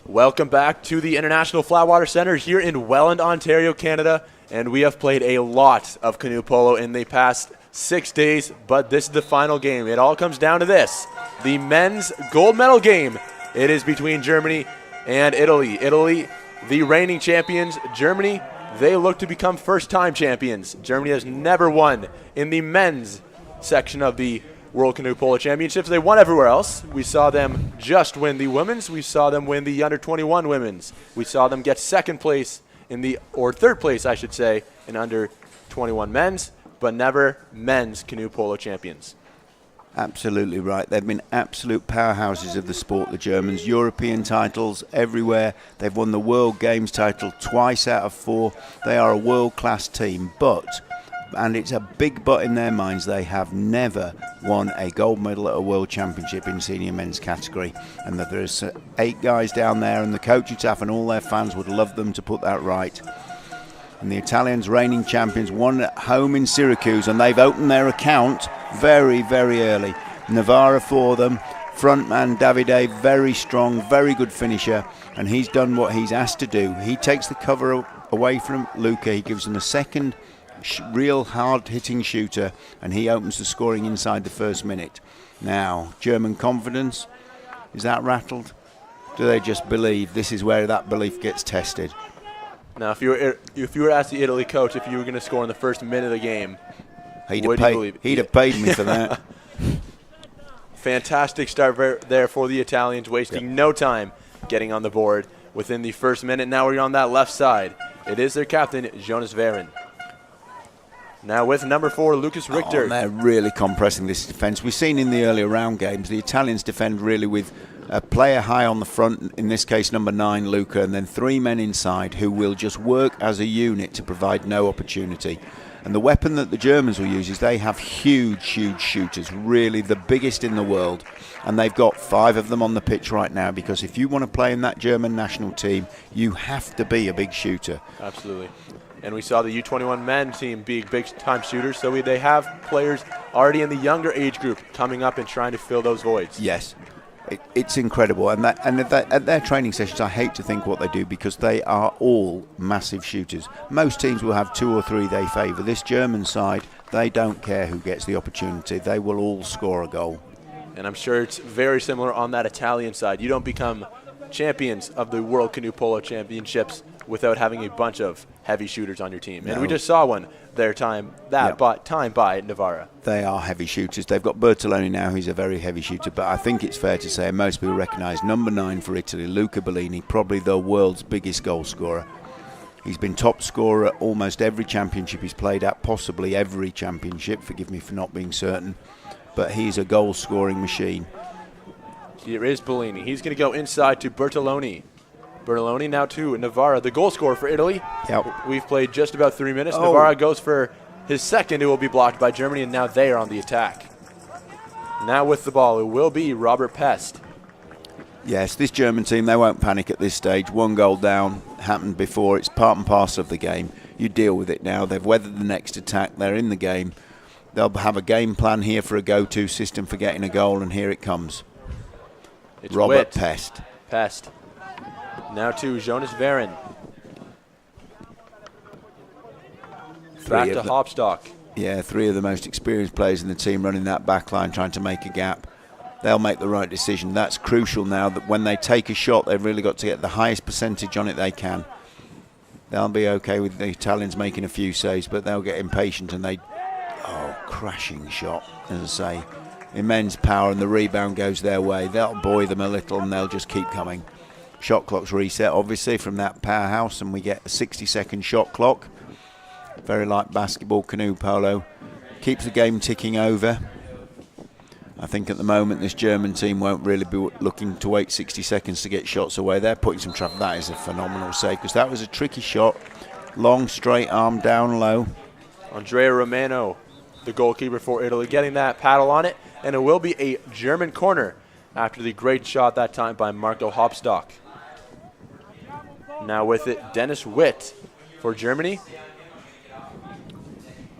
Welcome back to the International Flatwater Center here in Welland, Ontario, Canada. And we have played a lot of canoe polo in the past 6 days, but this is the final game. It all comes down to this, the men's gold medal game. It is between Germany and Italy. Italy, the reigning champions. Germany, they look to become first-time champions. Germany has never won in the men's section of the World Canoe Polo Championships. They won everywhere else. We saw them just win the women's. We saw them win the under-21 women's. We saw them get second place or third place, I should say, in under-21 men's, but never men's canoe polo champions. Absolutely right. They've been absolute powerhouses of the sport, the Germans. European titles everywhere. They've won the World Games title twice out of 4. They are a world-class team, and it's a big but in their minds, they have never won a gold medal at a world championship in senior men's category. And that there's 8 guys down there, and the coaching staff and all their fans would love them to put that right. And the Italians, reigning champions, won at home in Syracuse, and they've opened their account very, very early. Navarra for them. Frontman Davide, very strong, very good finisher, and he's done what he's asked to do. He takes the cover away from Luca. He gives him a second real hard-hitting shooter, and he opens the scoring inside the first minute. Now, German confidence, is that rattled? Do they just believe? This is where that belief gets tested. Now, if you were asked the Italy coach if you were going to score in the first minute of the game, he'd have paid me for that. Fantastic start there for the Italians, wasting no time getting on the board within the first minute. Now we're on that left side. It is their captain, Jonas Veron. Now with number 4, Lucas Richter. And they're really compressing this defence. We've seen in the earlier round games, the Italians defend really with a player high on the front, in this case number 9, Luca, and then 3 men inside who will just work as a unit to provide no opportunity. And the weapon that the Germans will use is they have huge, huge shooters, really the biggest in the world. And they've got 5 of them on the pitch right now, because if you want to play in that German national team, you have to be a big shooter. Absolutely. And we saw the U21 men team be big-time shooters, so they have players already in the younger age group coming up and trying to fill those voids. Yes, it's incredible. And at their training sessions, I hate to think what they do, because they are all massive shooters. Most teams will have 2 or 3 they favour. This German side, they don't care who gets the opportunity. They will all score a goal. And I'm sure it's very similar on that Italian side. You don't become champions of the World Canoe Polo Championships without having a bunch of heavy shooters on your team. No. And we just saw one time by Navarra. They are heavy shooters. They've got Bertoloni now, who's a very heavy shooter, but I think it's fair to say, and most people recognise, number 9 for Italy, Luca Bellini, probably the world's biggest goal scorer. He's been top scorer at almost every championship he's played at, possibly every championship, forgive me for not being certain, but he's a goal scoring machine. Here is Bellini. He's going to go inside to Bertoloni. Bertoloni now to Navarra, the goal scorer for Italy. Yep. We've played just about 3 minutes. Navarra goes for his second. It will be blocked by Germany, and now they are on the attack. Now with the ball, it will be Robert Pest. Yes, this German team, they won't panic at this stage. 1 goal down, happened before. It's part and parcel of the game. You deal with it now. They've weathered the next attack. They're in the game. They'll have a game plan here for a go-to system for getting a goal, and here it comes. It's Robert Pest. Pest. Now to Jonas Veron. Back to Hopstock. Yeah, 3 of the most experienced players in the team running that back line, trying to make a gap. They'll make the right decision. That's crucial now, that when they take a shot, they've really got to get the highest percentage on it they can. They'll be okay with the Italians making a few saves, but they'll get impatient, and crashing shot, as I say. Immense power, and the rebound goes their way. They'll buoy them a little, and they'll just keep coming. Shot clock's reset, obviously, from that powerhouse, and we get a 60-second shot clock. Very like basketball, canoe polo. Keeps the game ticking over. I think at the moment this German team won't really be looking to wait 60 seconds to get shots away. They're putting some traffic. That is a phenomenal save, because that was a tricky shot. Long, straight arm, down low. Andrea Romano, the goalkeeper for Italy, getting that paddle on it, and it will be a German corner after the great shot that time by Marco Hopstock. Now with it, Dennis Witt for Germany.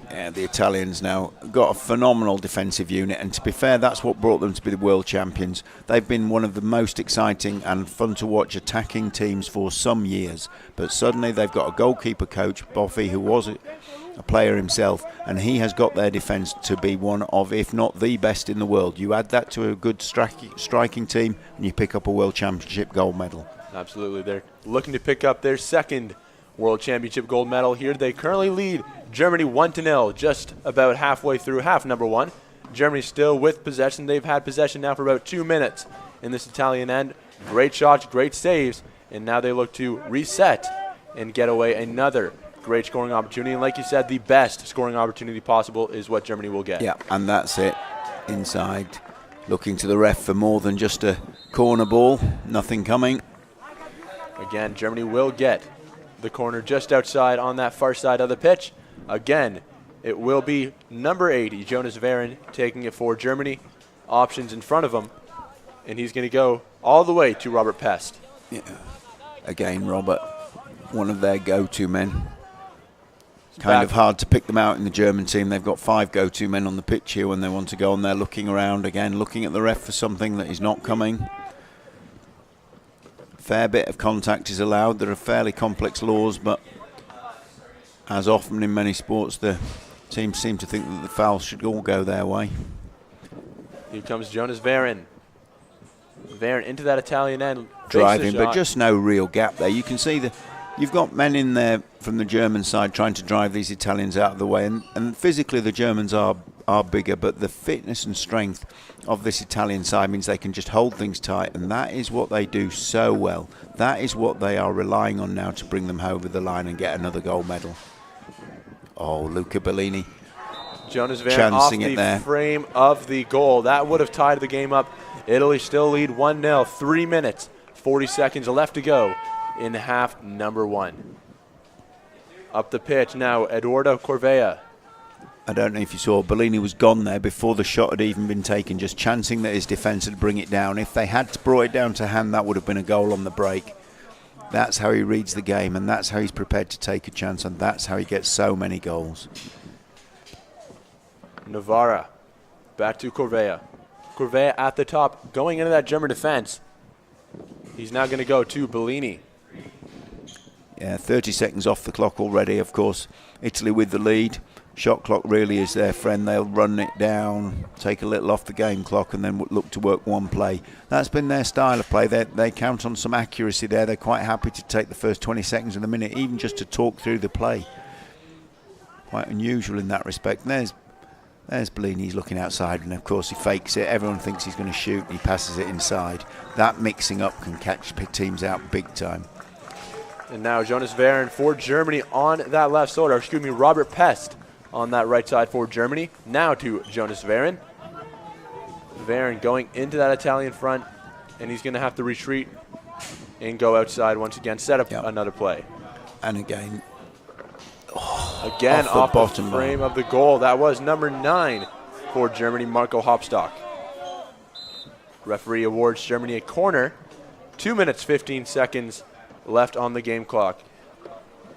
Yeah, the Italians now got a phenomenal defensive unit, and to be fair, that's what brought them to be the world champions. They've been one of the most exciting and fun to watch attacking teams for some years, but suddenly they've got a goalkeeper coach, Boffi, who was a player himself, and he has got their defence to be one of, if not the best in the world. You add that to a good striking team, and you pick up a world championship gold medal. Absolutely. They're looking to pick up their second World Championship gold medal here. They currently lead Germany 1-0, just about halfway through half number one. Germany still with possession. They've had possession now for about 2 minutes in this Italian end. Great shots, great saves, and now they look to reset and get away another great scoring opportunity. And like you said, the best scoring opportunity possible is what Germany will get. Yeah, and that's it. Inside, looking to the ref for more than just a corner ball. Nothing coming. Again, Germany will get the corner just outside on that far side of the pitch. Again, it will be number 80, Jonas Veron, taking it for Germany. Options in front of him, and he's going to go all the way to Robert Pest. Yeah. Again, Robert, one of their go-to men. Kind of hard to pick them out in the German team. They've got 5 go-to men on the pitch here when they want to go on there, looking around again, looking at the ref for something that is not coming. Fair bit of contact is allowed. There are fairly complex laws, but as often in many sports, the teams seem to think that the fouls should all go their way. Here comes Jonas Veron. Veron into that Italian end. Driving, but just no real gap there. You can see you've got men in there from the German side trying to drive these Italians out of the way, and physically the Germans are bigger, but the fitness and strength of this Italian side means they can just hold things tight, and that is what they do so well. That is what they are relying on now to bring them over the line and get another gold medal. Oh, Luca Bellini. Jonas Veron off the frame of the goal. That would have tied the game up. Italy still lead 1-0. 3 minutes, 40 seconds left to go in half number one. Up the pitch now, Eduardo Corvea. I don't know if you saw, Bellini was gone there before the shot had even been taken, just chancing that his defence would bring it down. If they had brought it down to hand, that would have been a goal on the break. That's how he reads the game, and that's how he's prepared to take a chance, and that's how he gets so many goals. Navarra, back to Corvea. Corvea at the top, going into that German defence. He's now going to go to Bellini. Yeah, 30 seconds off the clock already, of course. Italy with the lead. Shot clock really is their friend. They'll run it down, take a little off the game clock, and then look to work one play. That's been their style of play. They count on some accuracy there. They're quite happy to take the first 20 seconds of the minute, even just to talk through the play. Quite unusual in that respect. And there's Bellini. He's looking outside, and of course he fakes it. Everyone thinks he's going to shoot, and he passes it inside. That mixing up can catch teams out big time. And now Jonas Veron for Germany on that left side, or excuse me, Robert Pest on that right side for Germany. Now to Jonas Veron. Veron going into that Italian front, and he's going to have to retreat and go outside once again, set up another play. And again, off the frame of the goal. That was number 9 for Germany, Marco Hopstock. Referee awards Germany a corner. 2 minutes, 15 seconds left on the game clock.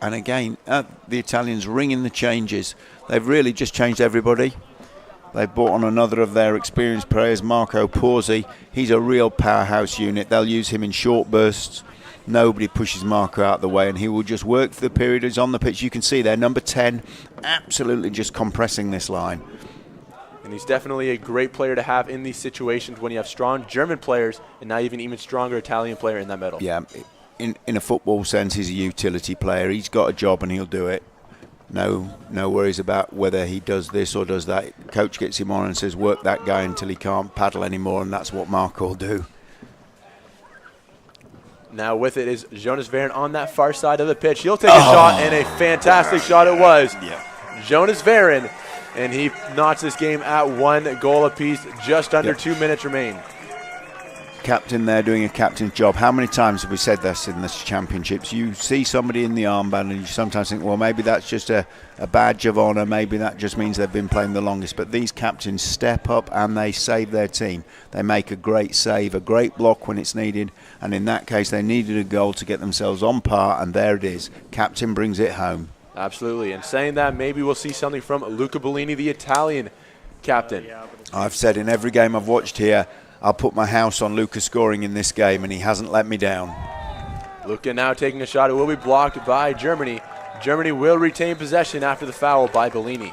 And again, the Italians ringing the changes. They've really just changed everybody. They've brought on another of their experienced players, Marco Pozzi. He's a real powerhouse unit. They'll use him in short bursts. Nobody pushes Marco out of the way, and he will just work for the period he's on the pitch. You can see there, number 10, absolutely just compressing this line. And he's definitely a great player to have in these situations when you have strong German players and now even stronger Italian player in that middle. Yeah, in a football sense, he's a utility player. He's got a job and he'll do it. No worries about whether he does this or does that. Coach gets him on and says, work that guy until he can't paddle anymore, and that's what Marco will do. Now with it is Jonas Veron on that far side of the pitch. He'll take a shot, and a fantastic shot it was. Yeah. Jonas Veron, and he knocks this game at 1 goal apiece. Just under 2 minutes remain. Captain there doing a captain's job. How many times have we said this in the championships? You see somebody in the armband and you sometimes think, well, maybe that's just a badge of honour. Maybe that just means they've been playing the longest. But these captains step up and they save their team. They make a great save, a great block when it's needed. And in that case, they needed a goal to get themselves on par. And there it is. Captain brings it home. Absolutely. And saying that, maybe we'll see something from Luca Bellini, the Italian captain. I've said in every game I've watched here, I'll put my house on Luca scoring in this game, and he hasn't let me down. Luca now taking a shot. It will be blocked by Germany. Germany will retain possession after the foul by Bellini.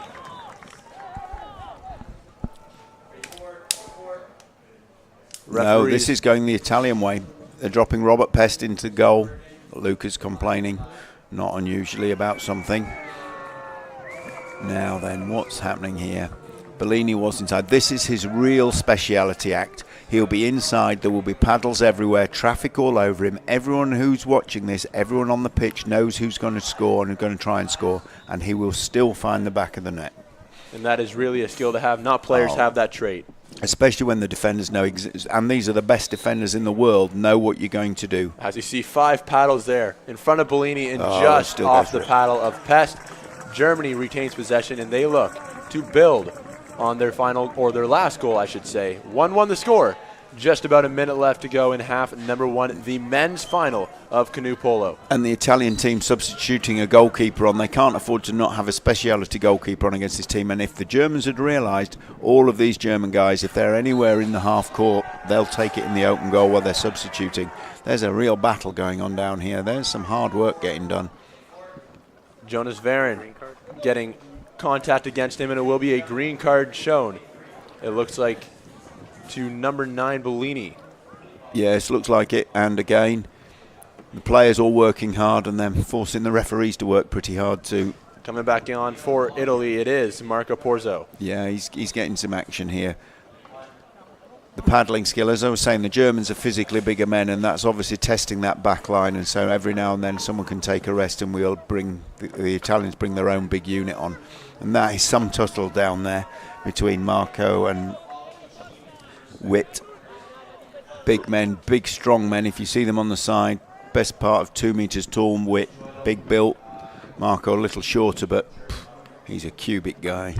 No, this is going the Italian way. They're dropping Robert Pest into goal. Luca's complaining, not unusually, about something. Now then, what's happening here? Bellini was inside. This is his real speciality act. He'll be inside. There will be paddles everywhere, traffic all over him. Everyone who's watching this, everyone on the pitch knows who's going to score and who's going to try and score, and he will still find the back of the net. And that is really a skill to have. Not players have that trait. Especially when the defenders know, and these are the best defenders in the world, know what you're going to do. As you see, 5 paddles there in front of Bellini and just off the paddle of Pest. Germany retains possession, and they look to build on their final, or their last goal, I should say. 1-1 the score. Just about a minute left to go in half number 1, the men's final of Canoe Polo. And the Italian team substituting a goalkeeper on. They can't afford to not have a speciality goalkeeper on against this team. And if the Germans had realised, all of these German guys, if they're anywhere in the half court, they'll take it in the open goal while they're substituting. There's a real battle going on down here. There's some hard work getting done. Jonas Varon getting contact against him, and it will be a green card shown. It looks like to number 9, Bellini. Yes, looks like it. And again, the players all working hard and then forcing the referees to work pretty hard too. Coming back on for Italy, it is Marco Porzo. Yeah, he's getting some action here. The paddling skill, as I was saying, the Germans are physically bigger men, and that's obviously testing that back line. And so every now and then someone can take a rest, and we'll bring the Italians bring their own big unit on. And that is some tussle down there between Marco and Witt. Big men, big strong men. If you see them on the side, best part of 2 meters tall. Witt, big built. Marco a little shorter, but he's a cubic guy.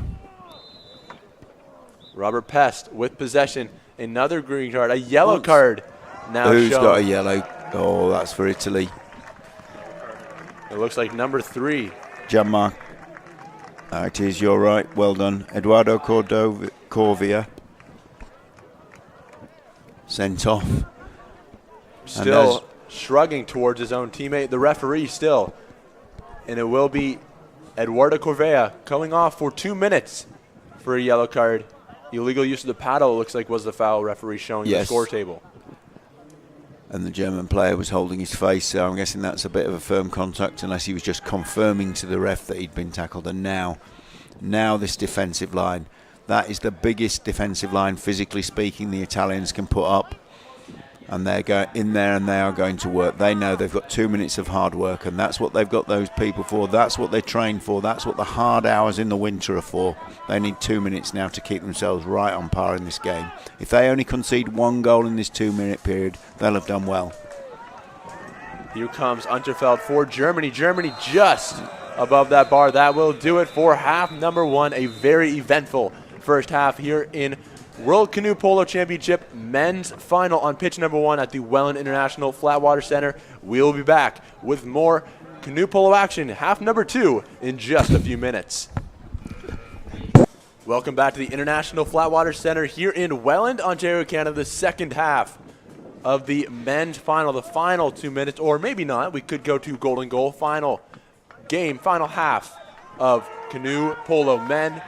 Robert Pest with possession. Another green card, a yellow card now Who's shown. got a yellow? Oh, that's for Italy. It looks like number 3. Gianmarco. It is, you're right. Well done. Eduardo Corvia. Sent off. Still shrugging towards his own teammate. The referee still. And it will be Eduardo Corvea coming off for 2 minutes for a yellow card. Illegal use of the paddle, it looks like, was the foul referee showing the score table. And the German player was holding his face, so I'm guessing that's a bit of a firm contact, unless he was just confirming to the ref that he'd been tackled. And now this defensive line, that is the biggest defensive line, physically speaking, the Italians can put up. And they're going in there and they are going to work. They know they've got 2 minutes of hard work, and that's what they've got those people for. That's what they train for. That's what the hard hours in the winter are for. They need 2 minutes now to keep themselves right on par in this game. If they only concede 1 goal in this 2 minute period, they'll have done well. Here comes Unterfeld for Germany. Germany just above that bar. That will do it for half number 1. A very eventful first half here in World Canoe Polo Championship men's final on pitch number 1 at the Welland International Flatwater Center. We'll be back with more canoe polo action, half number 2, in just a few minutes. Welcome back to the International Flatwater Center here in Welland, Ontario, Canada. The second half of the men's final, the final 2 minutes, or maybe not. We could go to golden goal. Final game, final half of canoe polo men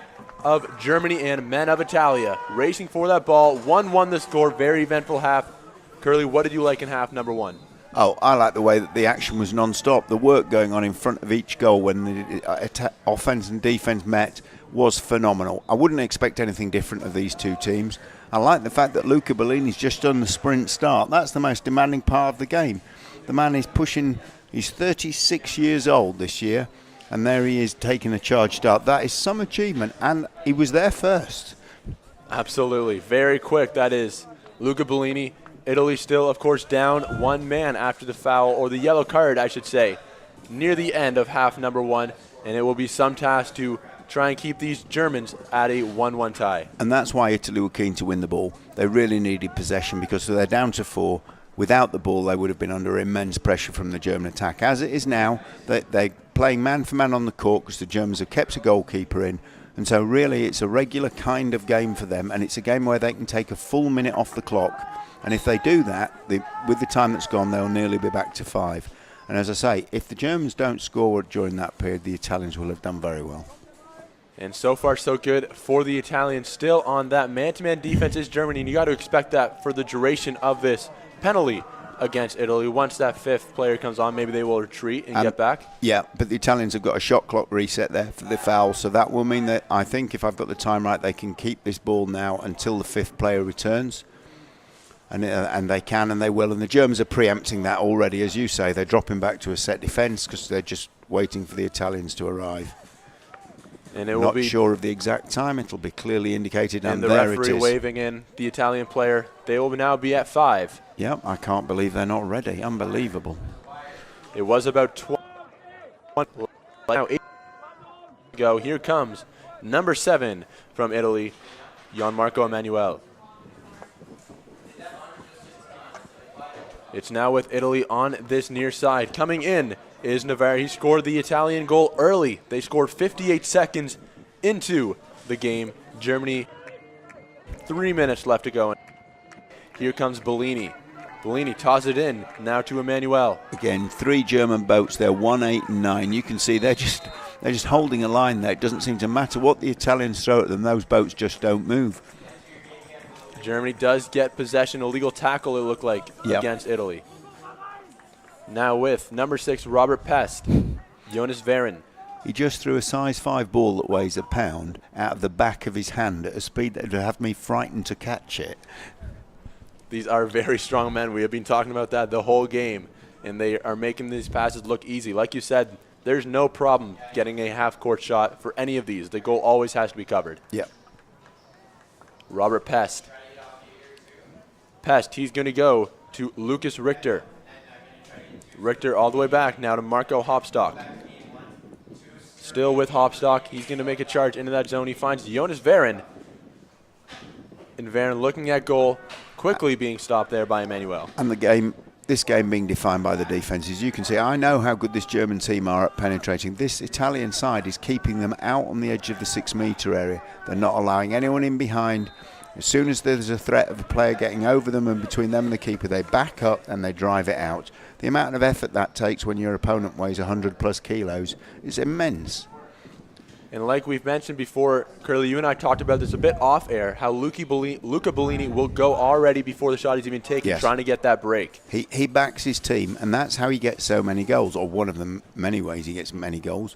of Germany and men of Italia racing for that ball. 1-1 the score. Very eventful half. Curly, what did you like in half number 1? Oh, I like the way that the action was non-stop. The work going on in front of each goal when the offense and defense met was phenomenal. I wouldn't expect anything different of these two teams. I like the fact that Luca Bellini's just done the sprint start. That's the most demanding part of the game. The man is pushing, he's 36 years old this year, and there he is taking a charge start. That is some achievement, and he was there first. Absolutely. Very quick, that is Luca Bellini. Italy still, of course, down 1 man after the foul, or the yellow card, I should say, near the end of half number 1, and it will be some task to try and keep these Germans at a 1-1 tie. And that's why Italy were keen to win the ball. They really needed possession because they're down to 4 Without the ball, they would have been under immense pressure from the German attack. As it is now, they're playing man-for-man on the court because the Germans have kept a goalkeeper in. And so really it's a regular kind of game for them, and it's a game where they can take a full minute off the clock. And if they do that, with the time that's gone, they'll nearly be back to 5. And as I say, if the Germans don't score during that period, the Italians will have done very well. And so far, so good for the Italians. Still on that man-to-man defense is Germany, and you got to expect that for the duration of this penalty against Italy. Once that 5th player comes on, maybe they will retreat and get back. Yeah, but the Italians have got a shot clock reset there for the foul, so that will mean that I think if I've got the time right, they can keep this ball now until the 5th player returns. And they can and they will. And the Germans are preempting that already, as you say. They're dropping back to a set defence because they're just waiting for the Italians to arrive. And it will Not be sure of the exact time. It'll be clearly indicated, and the there referee it is. waving in the Italian player. They will now be at 5. Yep, I can't believe they're not ready. Unbelievable. It was about 20. Now 8 to go. Here comes number 7 from Italy, Gianmarco Emanuele. It's now with Italy on this near side. Coming in is Navarre. He scored the Italian goal early. They scored 58 seconds into the game. Germany, 3 minutes left to go. Here comes Bellini. Bellini tosses it in now to Emanuele. Again, 3 German boats there, 1, 8, and 9. You can see they're just holding a line there. It doesn't seem to matter what the Italians throw at them. Those boats just don't move. Germany does get possession, illegal tackle it looked like against Italy. Now with number 6, Robert Pest, Jonas Veron. He just threw a size 5 ball that weighs a pound out of the back of his hand at a speed that would have me frightened to catch it. These are very strong men. We have been talking about that the whole game, and they are making these passes look easy. Like you said, there's no problem getting a half-court shot for any of these. The goal always has to be covered. Yep. Robert Pest. He's going to go to Lucas Richter. Richter all the way back now to Marco Hopstock. Still with Hopstock. He's going to make a charge into that zone. He finds Jonas Veron. And Veron looking at goal, quickly being stopped there by Emanuele. And this game being defined by the defences. You can see, I know how good this German team are at penetrating. This Italian side is keeping them out on the edge of the 6-metre area. They're not allowing anyone in behind. As soon as there's a threat of a player getting over them and between them and the keeper, they back up and they drive it out. The amount of effort that takes when your opponent weighs 100+ kilos is immense. And like we've mentioned before, Curly, you and I talked about this a bit off air, how Luca Bellini will go already before the shot is even taken, trying to get that break. He backs his team, and that's how he gets so many goals, or one of them, many ways he gets many goals.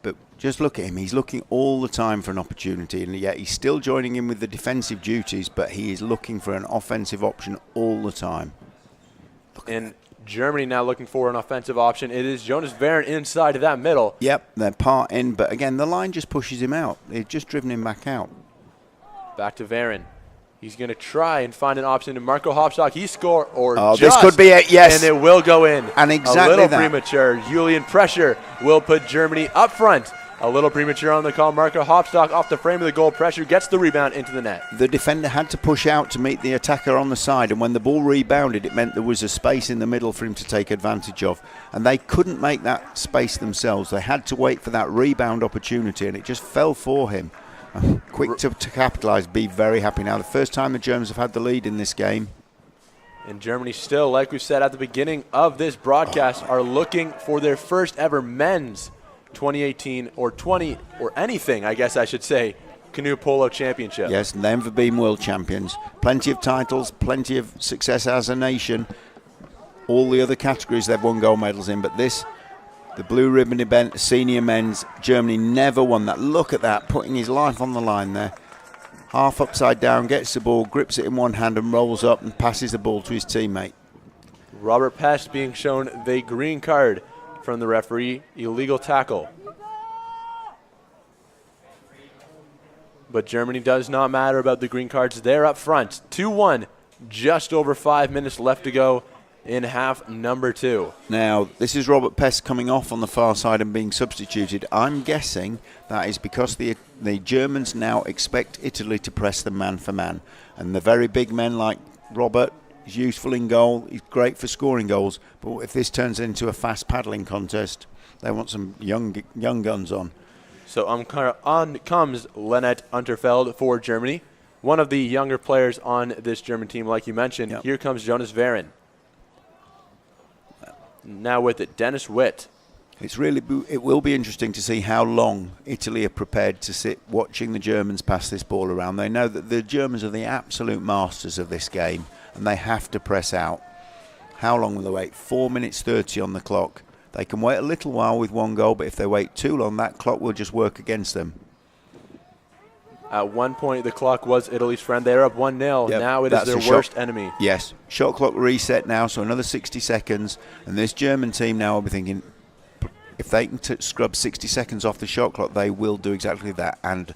But just look at him. He's looking all the time for an opportunity, and yet he's still joining in with the defensive duties, but he is looking for an offensive option all the time. And Germany now looking for an offensive option. It is Jonas Veron inside of that middle. Yep, they're part in, but again, the line just pushes him out. They've just driven him back out. Back to Veron. He's going to try and find an option to Marco Hopstock. He score or this could be it, yes. And it will go in. And exactly a little that. Premature. Julian pressure will put Germany up front. A little premature on the call. Marco Hopstock off the frame of the goal. Pressure gets the rebound into the net. The defender had to push out to meet the attacker on the side, and when the ball rebounded, it meant there was a space in the middle for him to take advantage of. And they couldn't make that space themselves. They had to wait for that rebound opportunity, and it just fell for him. Quick to capitalise, be very happy now. The first time the Germans have had the lead in this game. And Germany still, like we said at the beginning of this broadcast, are looking for their first ever men's 2018 or 20 or anything, I guess I should say, Canoe Polo Championship. Yes, and they've never been world champions. Plenty of titles, plenty of success as a nation. All the other categories they've won gold medals in, but this, the blue ribbon event, senior men's, Germany never won that. Look at that, putting his life on the line there. Half upside down, gets the ball, grips it in one hand and rolls up and passes the ball to his teammate. Robert Pest being shown the green card from the referee, illegal tackle. But Germany does not matter about the green cards. They're up front, 2-1, just over 5 minutes left to go in half number 2. Now, this is Robert Pest coming off on the far side and being substituted. I'm guessing that is because the Germans now expect Italy to press them man for man. And the very big men like Robert, He's useful in goal. He's great for scoring goals. But if this turns into a fast paddling contest, they want some young guns on. So on comes Lennart Unterfeld for Germany, one of the younger players on this German team, like you mentioned. Yep. Here comes Jonas Varen. Now with it, Dennis Witt. It will be interesting to see how long Italy are prepared to sit watching the Germans pass this ball around. They know that the Germans are the absolute masters of this game, and they have to press out. How long will they wait? 4 minutes 30 on the clock. They can wait a little while with one goal, but if they wait too long, that clock will just work against them. At one point, the clock was Italy's friend. They're up 1-0. Yep, Now it is their worst enemy. Yes. Shot clock reset now, so another 60 seconds. And this German team now will be thinking, if they can scrub 60 seconds off the shot clock, they will do exactly that. And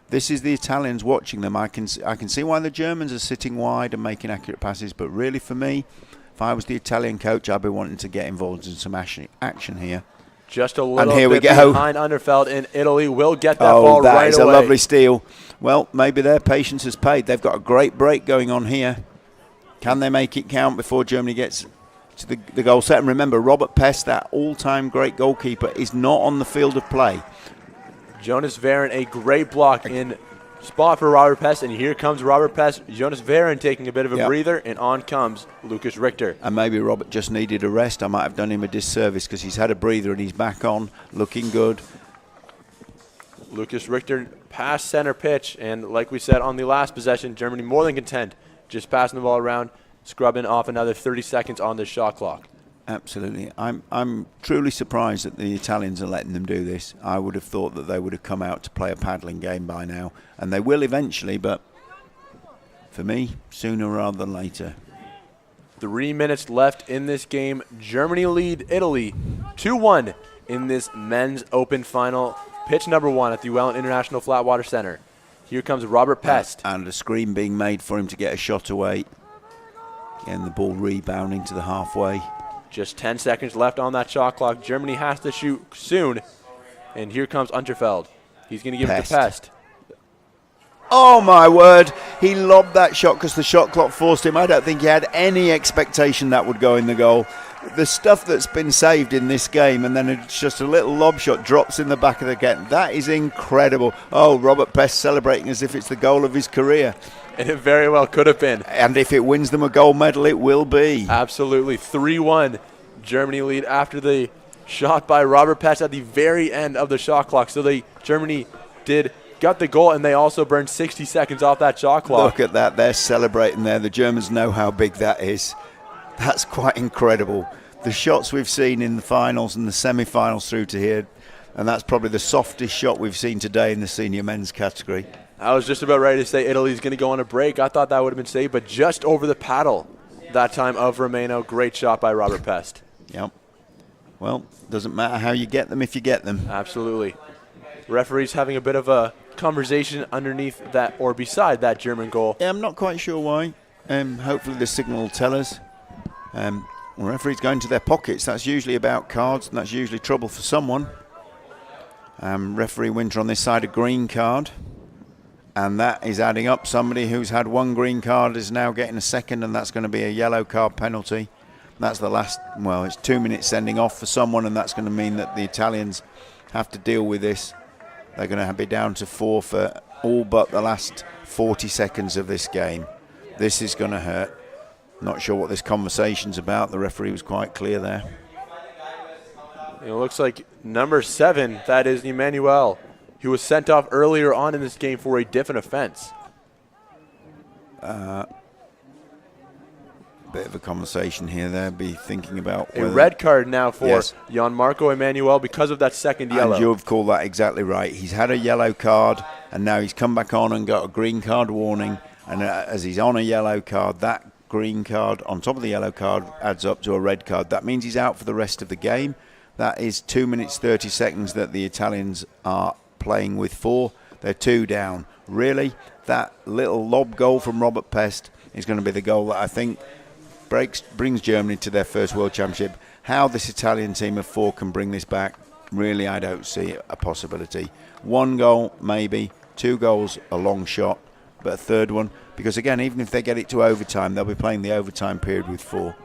this is the Italians watching them. I can see why the Germans are sitting wide and making accurate passes, but really for me, if I was the Italian coach, I'd be wanting to get involved in some action here. Just a little and here bit we go. behind Underfeld, and Italy will get that ball right away. That is a lovely steal. Well, maybe their patience has paid. They've got a great break going on here. Can they make it count before Germany gets to the goal set? And remember, Robert Pest, that all-time great goalkeeper, is not on the field of play. Jonas Varen, a great block in spot for Robert Pest, and here comes Robert Pest. Jonas Varen taking a bit of a breather, and on comes Lucas Richter. And maybe Robert just needed a rest. I might have done him a disservice because he's had a breather and he's back on, looking good. Lucas Richter past center pitch, and like we said on the last possession, Germany more than content, just passing the ball around, scrubbing off another 30 seconds on the shot clock. Absolutely. I'm truly surprised that the Italians are letting them do this. I would have thought that they would have come out to play a paddling game by now, and they will eventually, but for me, sooner rather than later. 3 minutes left in this game. Germany lead Italy 2-1 in this men's open final. Pitch number 1 at the Welland International Flatwater Center. Here comes Robert Pest. And a screen being made for him to get a shot away. Again, the ball rebounding to the halfway. Just 10 seconds left on that shot clock. Germany has to shoot soon. And here comes Unterfeld. He's going to give it to Pest. Oh, my word. He lobbed that shot because the shot clock forced him. I don't think he had any expectation that would go in the goal. The stuff that's been saved in this game, and then it's just a little lob shot drops in the back of the net. That is incredible. Oh, Robert Pest celebrating as if it's the goal of his career. And it very well could have been. And if it wins them a gold medal, it will be. Absolutely. 3-1. Germany lead after the shot by Robert Pest at the very end of the shot clock. So Germany got the goal, and they also burned 60 seconds off that shot clock. Look at that. They're celebrating there. The Germans know how big that is. That's quite incredible. The shots we've seen in the finals and the semi-finals through to here, and that's probably the softest shot we've seen today in the senior men's category. I was just about ready to say Italy's going to go on a break. I thought that would have been safe, but just over the paddle that time of Romano. Great shot by Robert Pest. Yep. Well, doesn't matter how you get them if you get them. Absolutely. Referee's having a bit of a conversation underneath that or beside that German goal. Yeah, I'm not quite sure why. Hopefully the signal will tell us. Referees going to their pockets. That's usually about cards, and that's usually trouble for someone. Referee Winter on this side, a green card. And that is adding up. Somebody who's had one green card is now getting a second, and that's going to be a yellow card penalty. That's the last, well, it's 2 minutes sending off for someone, and that's going to mean that the Italians have to deal with this. They're going to be down to 4 for all but the last 40 seconds of this game. This is going to hurt. Not sure what this conversation's about. The referee was quite clear there. It looks like number 7, that is Emmanuel, who was sent off earlier on in this game for a different offense. Bit of a conversation here there. Be thinking about a red card now for Gianmarco Emmanuel because of that second yellow. And you've called that exactly right. He's had a yellow card, and now he's come back on and got a green card warning. And as he's on a yellow card, that green card on top of the yellow card adds up to a red card. That means he's out for the rest of the game. That is 2 minutes 30 seconds that the Italians are playing with 4. They're 2 down. Really, that little lob goal from Robert Pest is going to be the goal that I think brings Germany to their first World Championship. How this Italian team of 4 can bring this back, really I don't see a possibility. 1 goal, maybe. 2 goals, a long shot. but a third one. Because, again, even if they get it to overtime, they'll be playing the overtime period with 4.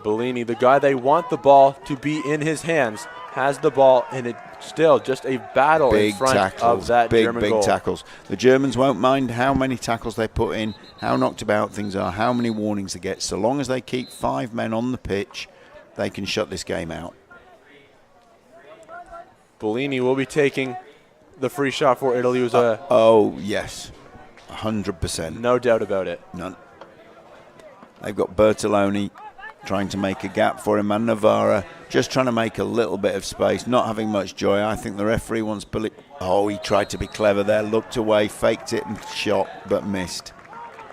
Bellini, the guy they want the ball to be in his hands, has the ball, and it's still just a battle in front of that German goal. Big tackles. The Germans won't mind how many tackles they put in, how knocked about things are, how many warnings they get. So long as they keep 5 men on the pitch, they can shut this game out. Bellini will be taking the free shot for Italy. Oh, yes. 100%. No doubt about it. None. They've got Bertoloni trying to make a gap for him, and Navarra just trying to make a little bit of space, not having much joy. I think the referee wants he tried to be clever there, looked away, faked it and shot, but missed.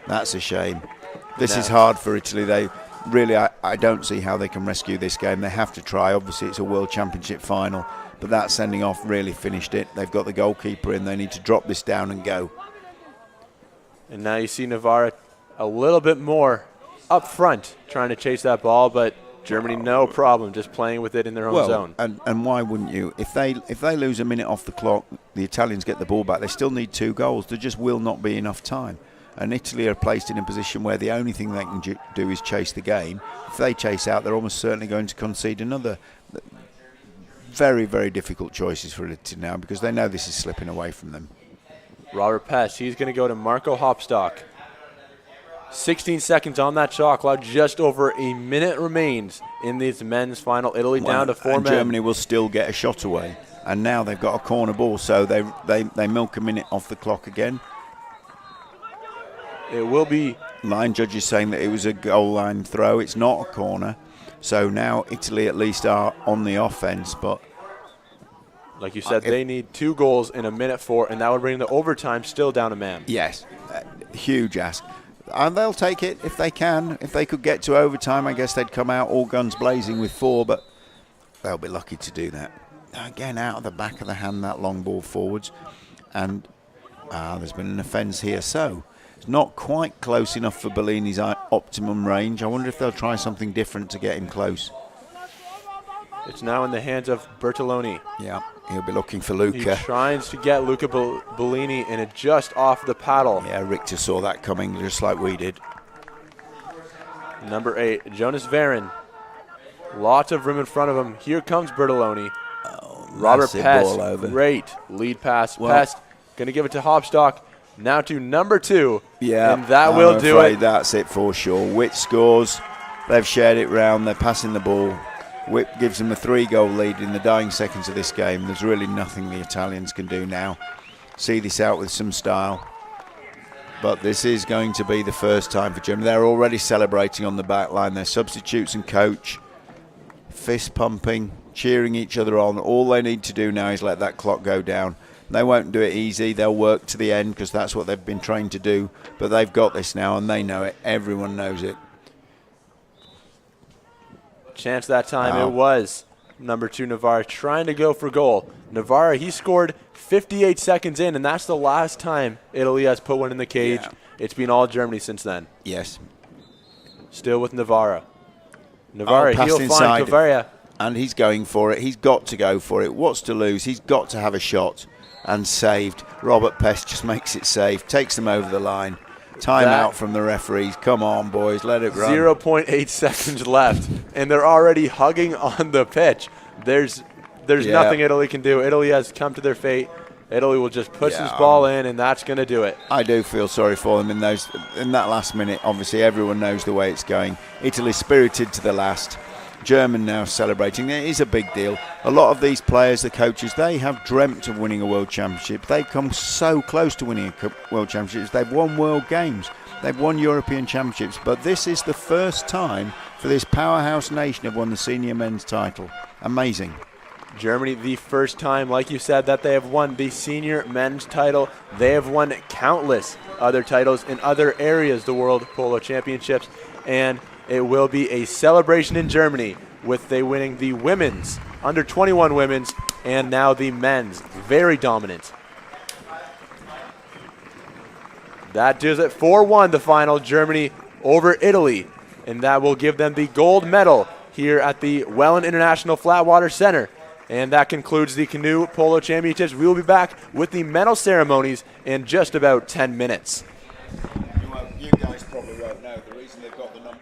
That's a shame. This is hard for Italy. They really, I don't see how they can rescue this game. They have to try. Obviously, it's a World Championship final, but that sending off really finished it. They've got the goalkeeper in. They need to drop this down and go. And now you see Navarra a little bit more up front trying to chase that ball, but Germany no problem just playing with it in their own zone. And why wouldn't you? If they lose a minute off the clock, the Italians get the ball back. They still need 2 goals. There just will not be enough time. And Italy are placed in a position where the only thing they can do is chase the game. If they chase out, they're almost certainly going to concede another. Very, very difficult choices for Italy now because they know this is slipping away from them. Robert Pest, he's going to go to Marco Hopstock. 16 seconds on that shot clock. Just over a minute remains in this men's final. Italy down to 4 men. Germany will still get a shot away. And now they've got a corner ball, so they milk a minute off the clock again. It will be. Line judges saying that it was a goal line throw. It's not a corner. So now Italy at least are on the offense, but like you said, they need 2 goals in a minute 4, and that would bring the overtime still down a man. Yes, huge ask. And they'll take it if they can. If they could get to overtime, I guess they'd come out all guns blazing with 4, but they'll be lucky to do that. Again, out of the back of the hand, that long ball forwards. And there's been an offence here, so it's not quite close enough for Bellini's optimum range. I wonder if they'll try something different to get him close. It's now in the hands of Bertoloni. Yeah, he'll be looking for Luca. He tries to get Luca Bellini, and it just off the paddle. Yeah, Richter saw that coming just like we did. Number 8, Jonas Varon. Lots of room in front of him. Here comes Bertoloni. Robert Pest, great lead pass. Pest going to give it to Hopstock. Now to number 2. Yeah, and that will do it. That's it for sure. Witt scores. They've shared it round. They're passing the ball. Witt gives them a 3-goal lead in the dying seconds of this game. There's really nothing the Italians can do now. See this out with some style. But this is going to be the first time for Germany. They're already celebrating on the back line. Their substitutes and coach fist pumping, cheering each other on. All they need to do now is let that clock go down. They won't do it easy. They'll work to the end because that's what they've been trained to do. But they've got this now and they know it. Everyone knows it. Chance that time. It was number 2 Navarra trying to go for goal. Navarra, he scored 58 seconds in, and that's the last time Italy has put one in the cage. Yeah. It's been all Germany since then. Yes. Still with Navarra. Navarra, he'll find Cavaria. And he's going for it. He's got to go for it. What's to lose? He's got to have a shot. And saved. Robert Pest just makes it safe. Takes them over the line. Time out from the referees. Come on, boys. Let it run. 0.8 seconds left. And they're already hugging on the pitch. There's nothing Italy can do. Italy has come to their fate. Italy will just push this ball in, and that's going to do it. I do feel sorry for them in that last minute. Obviously, everyone knows the way it's going. Italy spirited to the last. German now celebrating. It is a big deal. A lot of these players, the coaches, they have dreamt of winning a World Championship. They've come so close to winning a World Championship. They've won World Games. They've won European Championships. But this is the first time for this powerhouse nation have won the senior men's title. Amazing. Germany, the first time, like you said, that they have won the senior men's title. They have won countless other titles in other areas, the World Polo Championships, and it will be a celebration in Germany with they winning the women's, under 21 women's, and now the men's. Very dominant. That does it. 4-1 the final, Germany over Italy, and that will give them the gold medal here at the Welland International Flatwater Center. And that concludes the Canoe Polo Championships. We will be back with the medal ceremonies in just about 10 minutes. You guys probably won't know. The reason they've got the number